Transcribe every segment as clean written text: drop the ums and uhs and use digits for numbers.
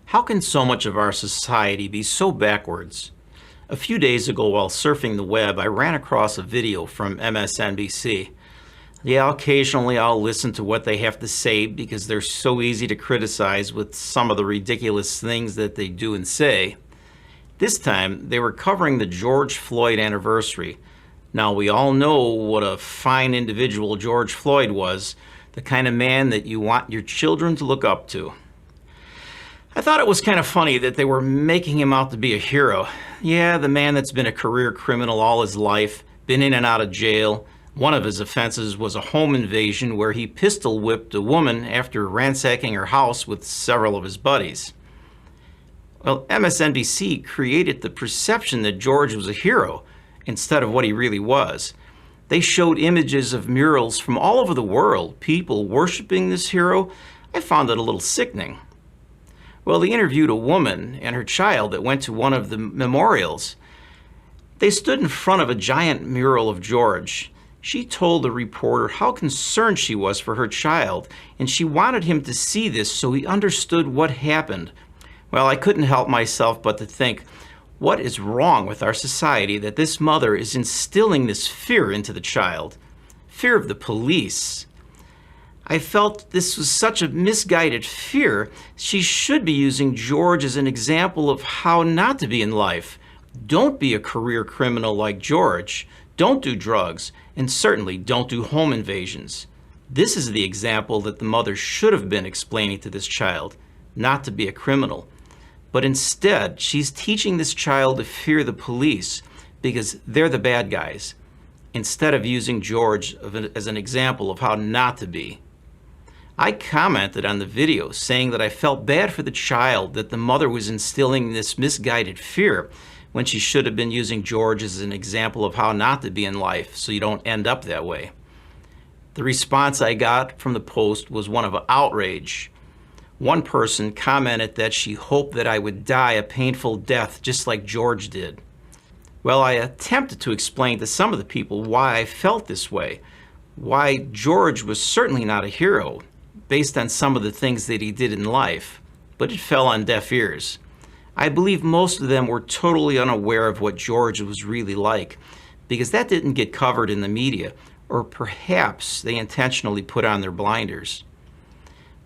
How can so much of our society be so backwards? A few days ago while surfing the web, I ran across a video from MSNBC. Yeah, occasionally I'll listen to what they have to say because they're so easy to criticize with some of the ridiculous things that they do and say. This time, they were covering the George Floyd anniversary. Now, we all know what a fine individual George Floyd was, the kind of man that you want your children to look up to. I thought it was kind of funny that they were making him out to be a hero. Yeah, the man that's been a career criminal all his life, been in and out of jail. One of his offenses was a home invasion where he pistol whipped a woman after ransacking her house with several of his buddies. Well, MSNBC created the perception that George was a hero instead of what he really was. They showed images of murals from all over the world, people worshiping this hero. I found it a little sickening. Well, they interviewed a woman and her child that went to one of the memorials. They stood in front of a giant mural of George. She told the reporter how concerned she was for her child, and she wanted him to see this so he understood what happened. Well, I couldn't help myself but to think, what is wrong with our society that this mother is instilling this fear into the child? Fear of the police. I felt this was such a misguided fear. She should be using George as an example of how not to be in life. Don't be a career criminal like George. Don't do drugs, and certainly don't do home invasions. This is the example that the mother should have been explaining to this child, not to be a criminal. But instead, she's teaching this child to fear the police because they're the bad guys, instead of using George as an example of how not to be. I commented on the video saying that I felt bad for the child that the mother was instilling this misguided fear when she should have been using George as an example of how not to be in life so you don't end up that way. The response I got from the post was one of outrage. One person commented that she hoped that I would die a painful death just like George did. Well, I attempted to explain to some of the people why I felt this way, why George was certainly not a hero, based on some of the things that he did in life, but it fell on deaf ears. I believe most of them were totally unaware of what George was really like, because that didn't get covered in the media, or perhaps they intentionally put on their blinders.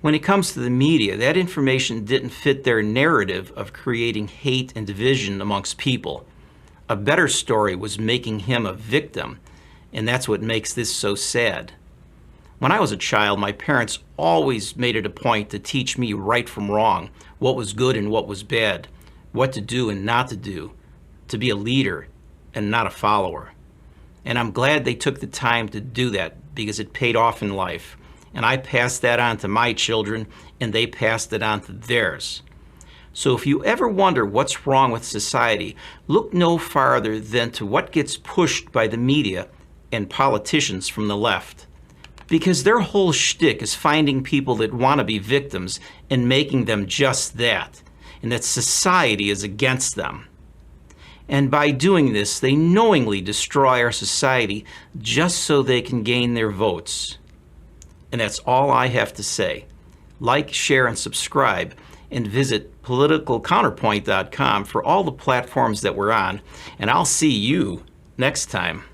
When it comes to the media, that information didn't fit their narrative of creating hate and division amongst people. A better story was making him a victim, and that's what makes this so sad. When I was a child, my parents always made it a point to teach me right from wrong, what was good and what was bad, what to do and not to do, to be a leader and not a follower. And I'm glad they took the time to do that because it paid off in life. And I passed that on to my children, and they passed it on to theirs. So if you ever wonder what's wrong with society, look no farther than to what gets pushed by the media and politicians from the left. Because their whole shtick is finding people that want to be victims and making them just that, and that society is against them. And by doing this, they knowingly destroy our society just so they can gain their votes. And that's all I have to say. Like, share, and subscribe, and visit politicalcounterpoint.com for all the platforms that we're on, and I'll see you next time.